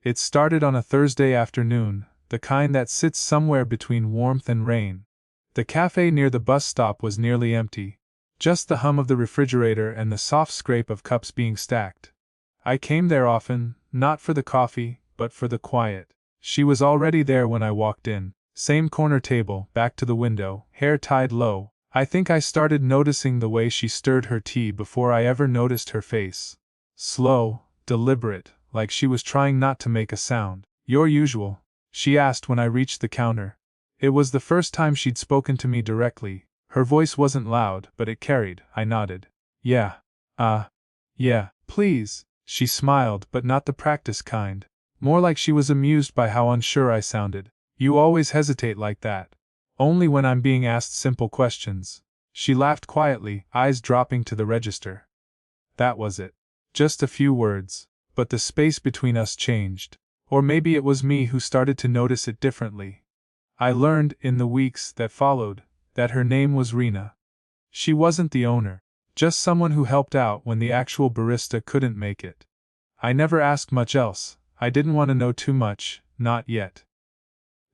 It started on a Thursday afternoon, the kind that sits somewhere between warmth and rain. The cafe near the bus stop was nearly empty, just the hum of the refrigerator and the soft scrape of cups being stacked. I came there often, not for the coffee, but for the quiet. She was already there when I walked in. Same corner table, back to the window, hair tied low. I think I started noticing the way she stirred her tea before I ever noticed her face. Slow, deliberate, like she was trying not to make a sound. "Your usual?" she asked when I reached the counter. It was the first time she'd spoken to me directly. Her voice wasn't loud, but it carried. I nodded. Yeah. Yeah, please." She smiled, but not the practiced kind. More like she was amused by how unsure I sounded. "You always hesitate like that." "Only when I'm being asked simple questions." She laughed quietly, eyes dropping to the register. That was it. Just a few words, but the space between us changed. Or maybe it was me who started to notice it differently. I learned, in the weeks that followed, that her name was Rena. She wasn't the owner, just someone who helped out when the actual barista couldn't make it. I never asked much else. I didn't want to know too much, not yet.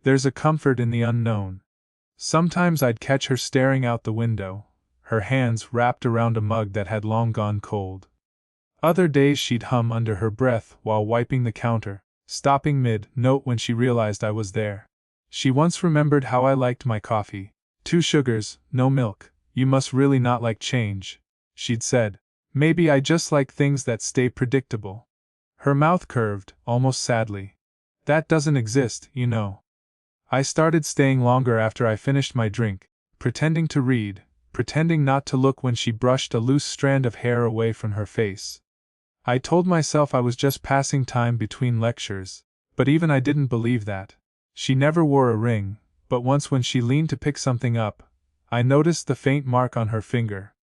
There's a comfort in the unknown. Sometimes I'd catch her staring out the window, her hands wrapped around a mug that had long gone cold. Other days she'd hum under her breath while wiping the counter, stopping mid-note when she realized I was there. She once remembered how I liked my coffee. 2 sugars, no milk. "You must really not like change," she'd said. "Maybe I just like things that stay predictable." Her mouth curved, almost sadly. "That doesn't exist, you know." I started staying longer after I finished my drink, pretending to read, pretending not to look when she brushed a loose strand of hair away from her face. I told myself I was just passing time between lectures, but even I didn't believe that. She never wore a ring, but once when she leaned to pick something up, I noticed the faint mark on her finger.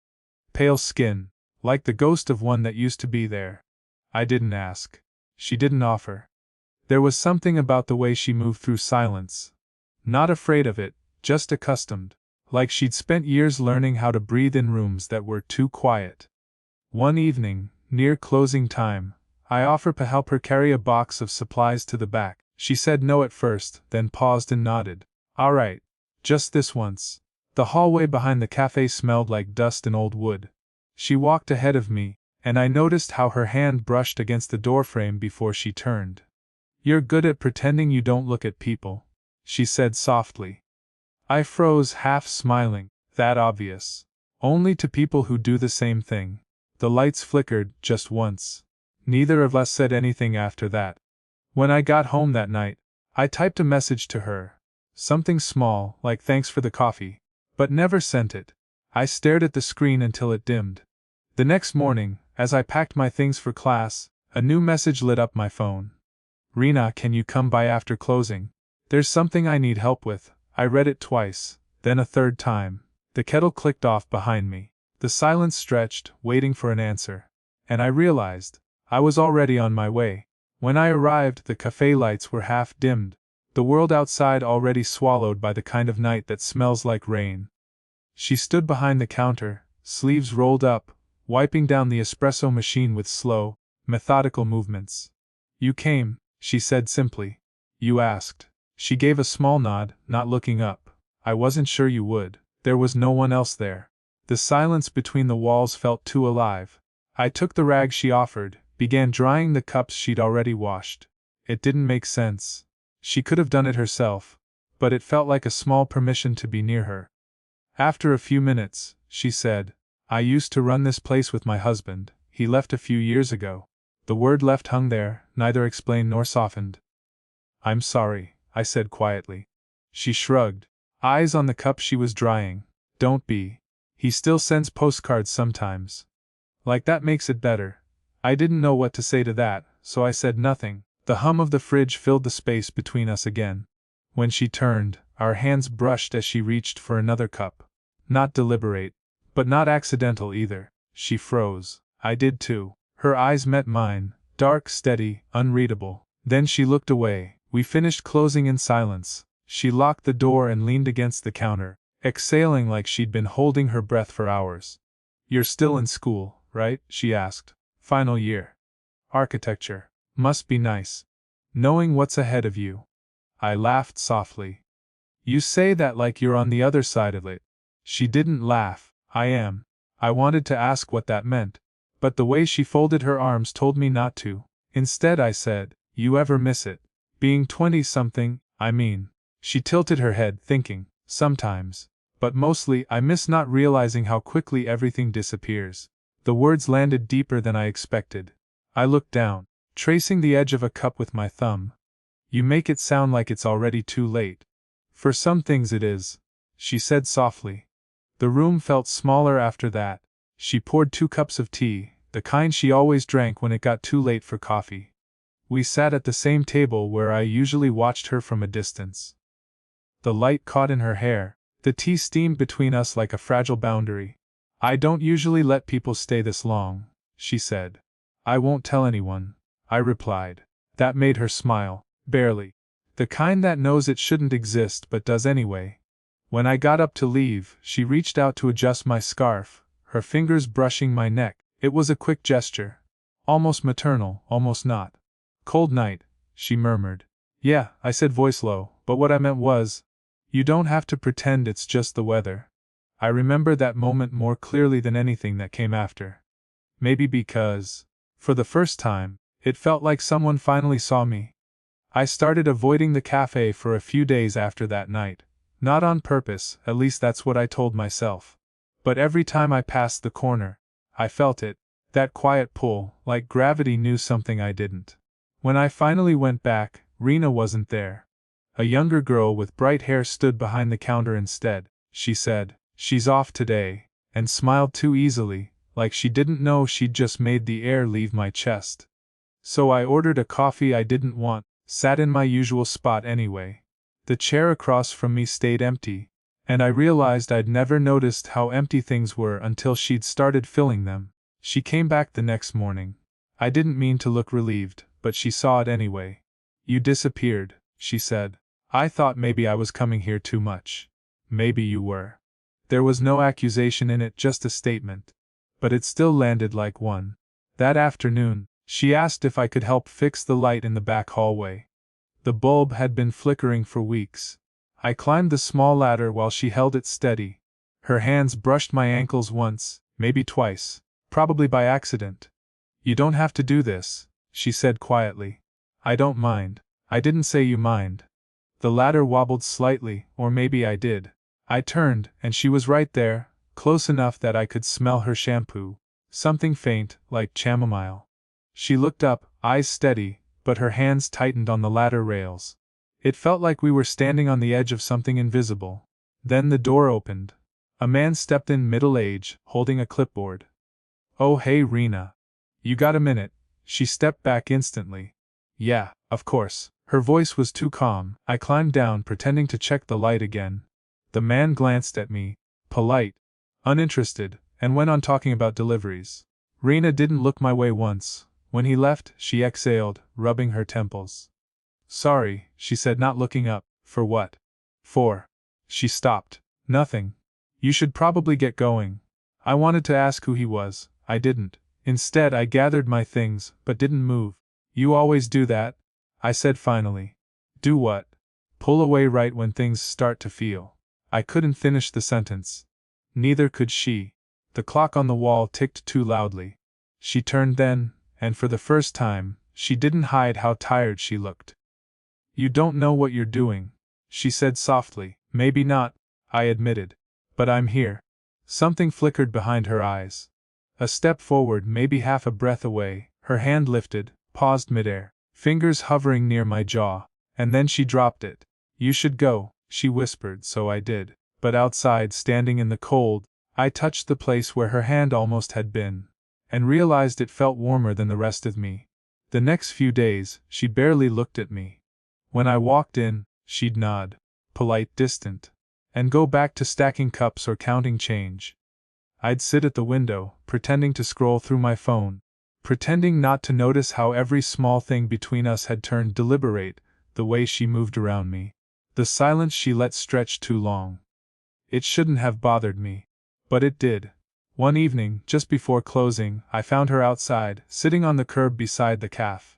Pale skin, like the ghost of one that used to be there. I didn't ask. She didn't offer. There was something about the way she moved through silence. Not afraid of it, just accustomed, like she'd spent years learning how to breathe in rooms that were too quiet. One evening, near closing time, I offered to help her carry a box of supplies to the back. She said no at first, then paused and nodded. "All right. Just this once." The hallway behind the cafe smelled like dust and old wood. She walked ahead of me, and I noticed how her hand brushed against the doorframe before she turned. "You're good at pretending you don't look at people," she said softly. I froze, half smiling. That obvious. Only to people who do the same thing. The lights flickered, just once. Neither of us said anything after that. When I got home that night, I typed a message to her. Something small, like thanks for the coffee. But never sent it. I stared at the screen until it dimmed. The next morning, as I packed my things for class, a new message lit up my phone. "Rena, can you come by after closing? There's something I need help with." I read it twice, then a third time. The kettle clicked off behind me. The silence stretched, waiting for an answer. And I realized I was already on my way. When I arrived, the cafe lights were half dimmed, the world outside already swallowed by the kind of night that smells like rain. She stood behind the counter, sleeves rolled up, wiping down the espresso machine with slow, methodical movements. "You came," she said simply. "You asked." She gave a small nod, not looking up. "I wasn't sure you would." There was no one else there. The silence between the walls felt too alive. I took the rag she offered, began drying the cups she'd already washed. It didn't make sense. She could have done it herself, but it felt like a small permission to be near her. After a few minutes, she said, "I used to run this place with my husband. He left a few years ago." The word left hung there, neither explained nor softened. "I'm sorry," I said quietly. She shrugged, eyes on the cup she was drying. "Don't be. He still sends postcards sometimes." "Like that makes it better." I didn't know what to say to that, so I said nothing. The hum of the fridge filled the space between us again. When she turned, our hands brushed as she reached for another cup. Not deliberate, but not accidental either. She froze. I did too. Her eyes met mine, dark, steady, unreadable. Then she looked away. We finished closing in silence. She locked the door and leaned against the counter, exhaling like she'd been holding her breath for hours. "You're still in school, right?" she asked. "Final year. Architecture. Must be nice." knowing what's ahead of you. I laughed softly. You say that like you're on the other side of it. She didn't laugh. I am. I wanted to ask what that meant, but the way she folded her arms told me not to. Instead, I said, you ever miss it? Being 20-something, I mean. She tilted her head, thinking, sometimes. But mostly, I miss not realizing how quickly everything disappears. The words landed deeper than I expected. I looked down, tracing the edge of a cup with my thumb. You make it sound like it's already too late. For some things it is, she said softly. The room felt smaller after that. She poured 2 cups of tea, the kind she always drank when it got too late for coffee. We sat at the same table where I usually watched her from a distance. The light caught in her hair, the tea steamed between us like a fragile boundary. I don't usually let people stay this long, she said. I won't tell anyone, I replied. That made her smile, barely. The kind that knows it shouldn't exist but does anyway. When I got up to leave, she reached out to adjust my scarf, her fingers brushing my neck. It was a quick gesture. Almost maternal, almost not. Cold night, she murmured. Yeah, I said, voice low, but what I meant was, you don't have to pretend it's just the weather. I remember that moment more clearly than anything that came after. Maybe because, for the first time, it felt like someone finally saw me. I started avoiding the cafe for a few days after that night. Not on purpose, at least that's what I told myself. But every time I passed the corner, I felt it, that quiet pull, like gravity knew something I didn't. When I finally went back, Rena wasn't there. A younger girl with bright hair stood behind the counter instead. She said, she's off today, and smiled too easily, like she didn't know she'd just made the air leave my chest. So I ordered a coffee I didn't want, sat in my usual spot anyway. The chair across from me stayed empty, and I realized I'd never noticed how empty things were until she'd started filling them. She came back the next morning. I didn't mean to look relieved, but she saw it anyway. You disappeared, she said. I thought maybe I was coming here too much. Maybe you were. There was no accusation in it, just a statement. But it still landed like one. That afternoon, she asked if I could help fix the light in the back hallway. The bulb had been flickering for weeks. I climbed the small ladder while she held it steady. Her hands brushed my ankles once, maybe twice, probably by accident. You don't have to do this, she said quietly. I don't mind. I didn't say you mind. The ladder wobbled slightly, or maybe I did. I turned, and she was right there, close enough that I could smell her shampoo. Something faint, like chamomile. She looked up, eyes steady, but her hands tightened on the ladder rails. It felt like we were standing on the edge of something invisible. Then the door opened. A man stepped in, middle age, holding a clipboard. Oh hey Rena. You got a minute? She stepped back instantly. Yeah, of course. Her voice was too calm. I climbed down, pretending to check the light again. The man glanced at me, polite, uninterested, and went on talking about deliveries. Rena didn't look my way once. When he left, she exhaled, rubbing her temples. Sorry, she said, not looking up. For what? For. She stopped. Nothing. You should probably get going. I wanted to ask who he was. I didn't. Instead, I gathered my things, but didn't move. You always do that? I said finally. Do what? Pull away right when things start to feel. I couldn't finish the sentence. Neither could she. The clock on the wall ticked too loudly. She turned then, and for the first time, she didn't hide how tired she looked. You don't know what you're doing, she said softly. Maybe not, I admitted. But I'm here. Something flickered behind her eyes. A step forward, maybe half a breath away, her hand lifted, paused midair, fingers hovering near my jaw, and then she dropped it. You should go, she whispered, so I did. But outside, standing in the cold, I touched the place where her hand almost had been, and realized it felt warmer than the rest of me. The next few days, she barely looked at me. When I walked in, she'd nod, polite, distant, and go back to stacking cups or counting change. I'd sit at the window, pretending to scroll through my phone, pretending not to notice how every small thing between us had turned deliberate, the way she moved around me, the silence she let stretch too long. It shouldn't have bothered me. But it did. One evening, just before closing, I found her outside, sitting on the curb beside the cafe.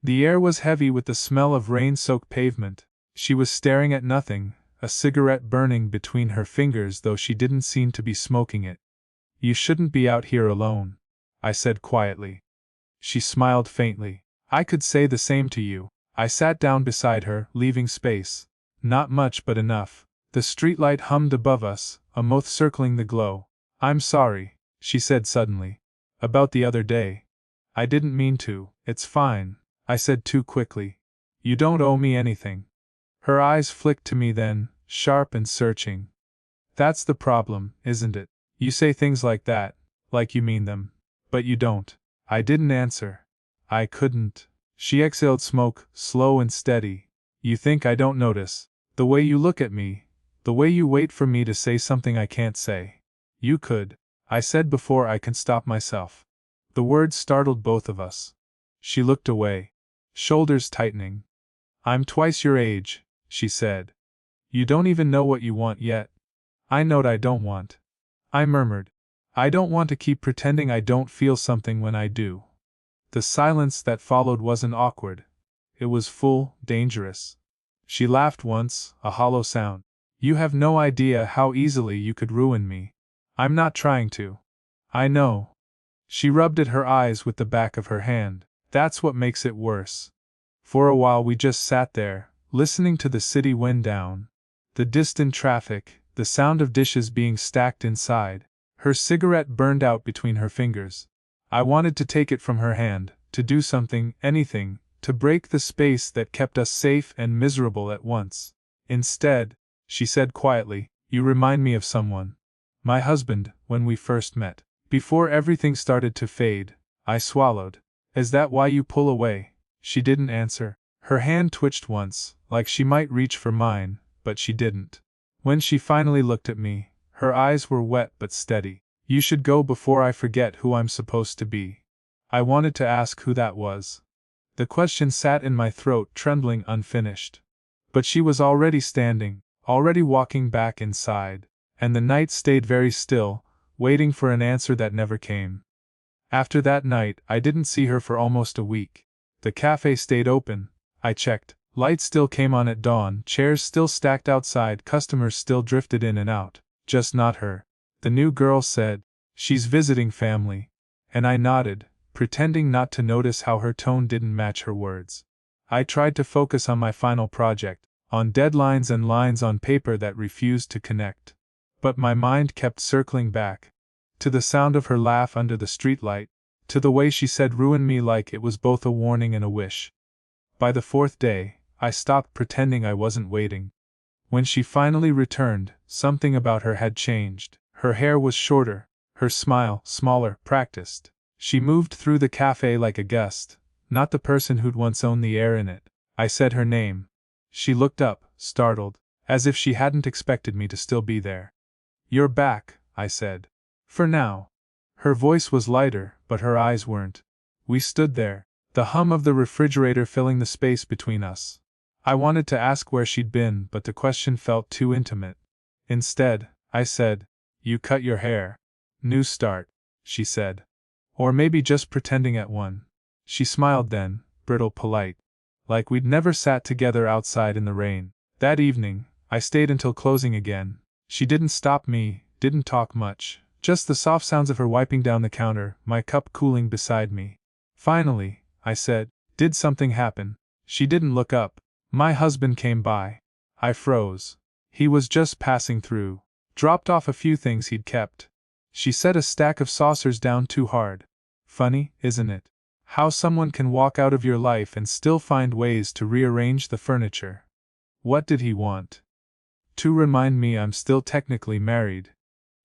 The air was heavy with the smell of rain-soaked pavement. She was staring at nothing, a cigarette burning between her fingers though she didn't seem to be smoking it. "You shouldn't be out here alone," I said quietly. She smiled faintly. "I could say the same to you." I sat down beside her, leaving space. Not much but enough. The streetlight hummed above us, a moth circling the glow. "I'm sorry," she said suddenly. "About the other day. I didn't mean to." "It's fine," I said too quickly. "You don't owe me anything." Her eyes flicked to me then, sharp and searching. "That's the problem, isn't it? You say things like that, like you mean them. But you don't." I didn't answer. I couldn't. She exhaled smoke, slow and steady. "You think I don't notice? The way you look at me, the way you wait for me to say something I can't say." "You could," I said before I could stop myself. The words startled both of us. She looked away, shoulders tightening. "I'm twice your age," she said. "You don't even know what you want yet." "I know what I don't want," I murmured. "I don't want to keep pretending I don't feel something when I do." The silence that followed wasn't awkward. It was full, dangerous. She laughed once, a hollow sound. "You have no idea how easily you could ruin me." "I'm not trying to." "I know." She rubbed at her eyes with the back of her hand. "That's what makes it worse." For a while we just sat there, listening to the city wind down. The distant traffic, the sound of dishes being stacked inside. Her cigarette burned out between her fingers. I wanted to take it from her hand, to do something, anything, to break the space that kept us safe and miserable at once. Instead, she said quietly, "You remind me of someone. My husband, when we first met. Before everything started to fade." I swallowed. "Is that why you pull away?" She didn't answer. Her hand twitched once, like she might reach for mine, but she didn't. When she finally looked at me, her eyes were wet but steady. "You should go before I forget who I'm supposed to be." I wanted to ask who that was. The question sat in my throat, trembling unfinished. But she was already standing, already walking back inside, and the night stayed very still, waiting for an answer that never came. After that night, I didn't see her for almost a week. The cafe stayed open, I checked. Light still came on at dawn, chairs still stacked outside, customers still drifted in and out. Just not her. The new girl said, "She's visiting family." And I nodded, pretending not to notice how her tone didn't match her words. I tried to focus on my final project, on deadlines and lines on paper that refused to connect. But my mind kept circling back. To the sound of her laugh under the streetlight, to the way she said "ruin me" like it was both a warning and a wish. By the fourth day, I stopped pretending I wasn't waiting. When she finally returned, something about her had changed. Her hair was shorter, her smile smaller, practiced. She moved through the cafe like a guest, not the person who'd once owned the air in it. I said her name. She looked up, startled, as if she hadn't expected me to still be there. "You're back," I said. "For now." Her voice was lighter, but her eyes weren't. We stood there, the hum of the refrigerator filling the space between us. I wanted to ask where she'd been, but the question felt too intimate. Instead, I said, "You cut your hair." "New start," she said. "Or maybe just pretending at one." She smiled then, brittle, polite. Like we'd never sat together outside in the rain. That evening, I stayed until closing again. She didn't stop me, didn't talk much. Just the soft sounds of her wiping down the counter, my cup cooling beside me. Finally, I said, "Did something happen?" She didn't look up. "My husband came by." I froze. "He was just passing through. Dropped off a few things he'd kept." She set a stack of saucers down too hard. "Funny, isn't it? How someone can walk out of your life and still find ways to rearrange the furniture." "What did he want?" "To remind me I'm still technically married,"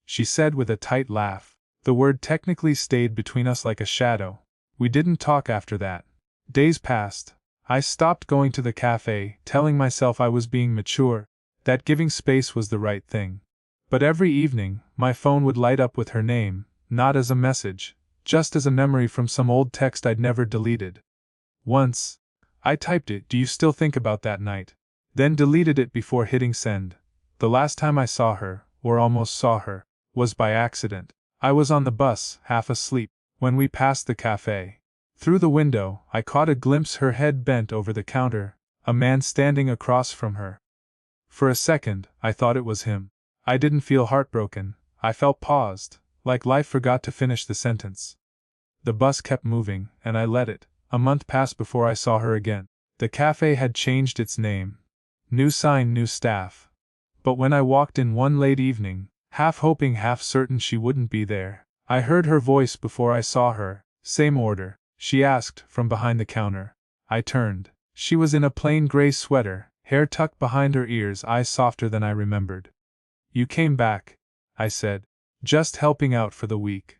she said with a tight laugh. The word technically stayed between us like a shadow. We didn't talk after that. Days passed. I stopped going to the cafe, telling myself I was being mature, that giving space was the right thing. But every evening, my phone would light up with her name, not as a message, just as a memory from some old text I'd never deleted. Once, I typed it, "Do you still think about that night?" Then deleted it before hitting send. The last time I saw her, or almost saw her, was by accident. I was on the bus, half asleep, when we passed the cafe. Through the window, I caught a glimpse, her head bent over the counter, a man standing across from her. For a second, I thought it was him. I didn't feel heartbroken, I felt paused, like life forgot to finish the sentence. The bus kept moving, and I let it. A month passed before I saw her again. The cafe had changed its name. New sign, new staff. But when I walked in one late evening, half hoping, half certain she wouldn't be there, I heard her voice before I saw her. Same order, she asked, from behind the counter. I turned. She was in a plain gray sweater, hair tucked behind her ears, eyes softer than I remembered. You came back, I said. Just helping out for the week.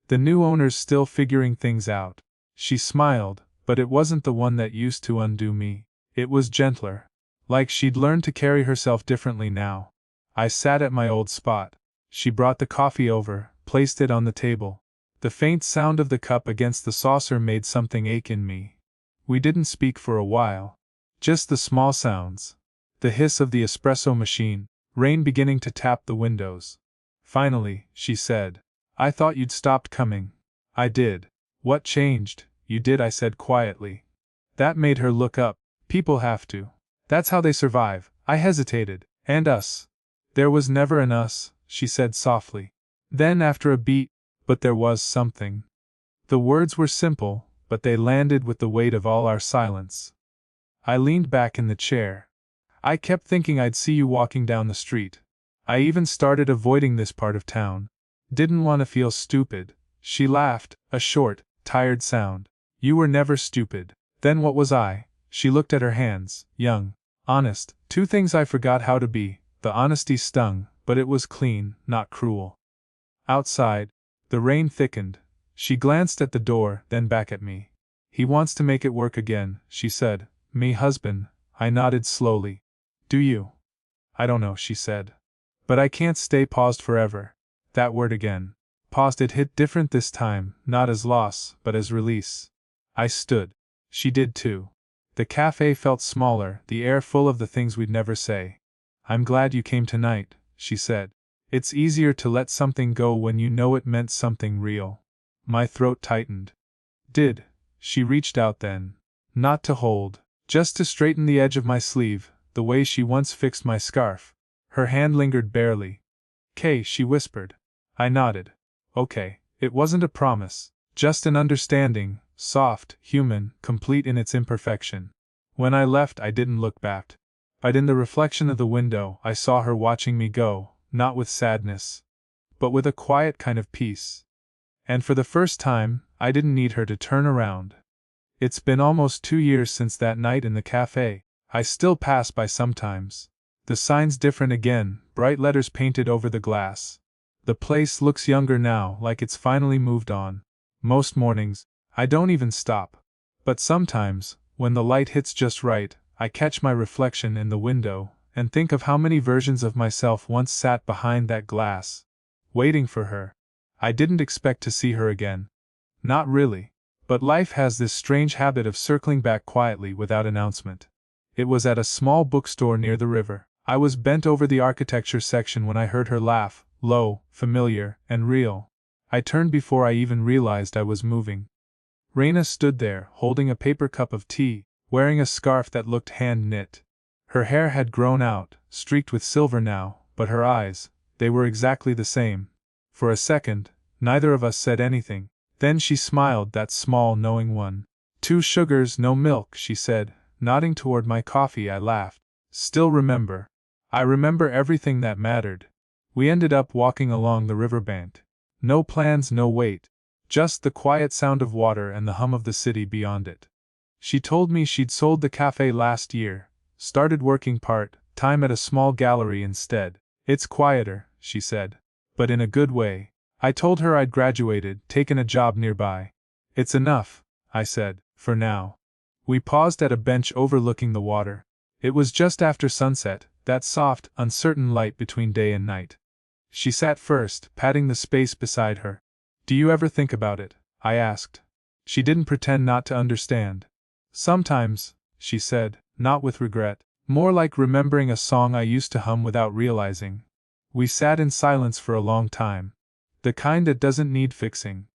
The new owner's still figuring things out. She smiled, but it wasn't the one that used to undo me. It was gentler. Like she'd learned to carry herself differently now. I sat at my old spot. She brought the coffee over, placed it on the table. The faint sound of the cup against the saucer made something ache in me. We didn't speak for a while. Just the small sounds. The hiss of the espresso machine, rain beginning to tap the windows. Finally, she said, I thought you'd stopped coming. I did. What changed? You did, I said quietly. That made her look up. People have to. That's how they survive. I hesitated. And us. There was never an us, she said softly. Then after a beat, but there was something. The words were simple, but they landed with the weight of all our silence. I leaned back in the chair. I kept thinking I'd see you walking down the street. I even started avoiding this part of town. Didn't want to feel stupid. She laughed, a short, tired sound. You were never stupid. Then what was I? She looked at her hands, young, honest, two things I forgot how to be. The honesty stung, but it was clean, not cruel. Outside, the rain thickened. She glanced at the door, then back at me. He wants to make it work again, she said. Me husband, I nodded slowly. Do you? I don't know, she said. But I can't stay paused forever. That word again. Paused, it hit different this time, not as loss, but as release. I stood. She did too. The cafe felt smaller, the air full of the things we'd never say. I'm glad you came tonight, she said. It's easier to let something go when you know it meant something real. My throat tightened. Did. She reached out then. Not to hold, just to straighten the edge of my sleeve, the way she once fixed my scarf. Her hand lingered barely. "Kay," she whispered. I nodded. Okay, it wasn't a promise, just an understanding, soft, human, complete in its imperfection. When I left, I didn't look back. But in the reflection of the window, I saw her watching me go, not with sadness, but with a quiet kind of peace. And for the first time, I didn't need her to turn around. It's been almost 2 years since that night in the cafe. I still pass by sometimes. The sign's different again, bright letters painted over the glass. The place looks younger now, like it's finally moved on. Most mornings, I don't even stop. But sometimes, when the light hits just right, I catch my reflection in the window, and think of how many versions of myself once sat behind that glass, waiting for her. I didn't expect to see her again. Not really. But life has this strange habit of circling back quietly without announcement. It was at a small bookstore near the river. I was bent over the architecture section when I heard her laugh, low, familiar, and real. I turned before I even realized I was moving. Raina stood there, holding a paper cup of tea, wearing a scarf that looked hand-knit. Her hair had grown out, streaked with silver now, but her eyes, they were exactly the same. For a second, neither of us said anything. Then she smiled, that small, knowing one. 2 sugars, no milk, she said, nodding toward my coffee. I laughed. Still remember. I remember everything that mattered. We ended up walking along the riverbank. No plans, no wait. Just the quiet sound of water and the hum of the city beyond it. She told me she'd sold the cafe last year, started working part-time at a small gallery instead. It's quieter, she said. But in a good way. I told her I'd graduated, taken a job nearby. It's enough, I said, for now. We paused at a bench overlooking the water. It was just after sunset, that soft, uncertain light between day and night. She sat first, patting the space beside her. Do you ever think about it? I asked. She didn't pretend not to understand. Sometimes, she said, not with regret, more like remembering a song I used to hum without realizing. We sat in silence for a long time. The kind that doesn't need fixing.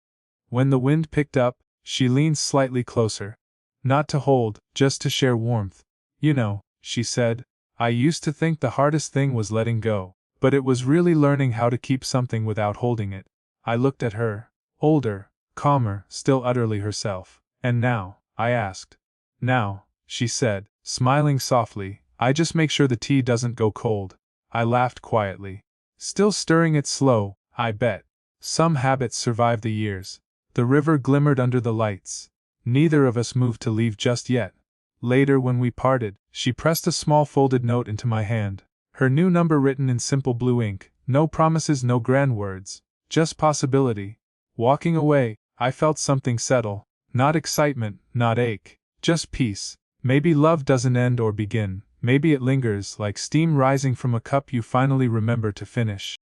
When the wind picked up, She leaned slightly closer. Not to hold, just to share warmth. You know, she said, I used to think the hardest thing was letting go, but it was really learning how to keep something without holding it. I looked at her, older, calmer, still utterly herself. And now? I asked. Now, she said, smiling softly, I just make sure the tea doesn't go cold. I laughed quietly. Still stirring it slow, I bet. Some habits survive the years. The river glimmered under the lights. Neither of us moved to leave just yet. Later, when we parted, she pressed a small folded note into my hand. Her new number written in simple blue ink, no promises, no grand words, just possibility. Walking away, I felt something settle. Not excitement, not ache, just peace. Maybe love doesn't end or begin, maybe it lingers like steam rising from a cup you finally remember to finish.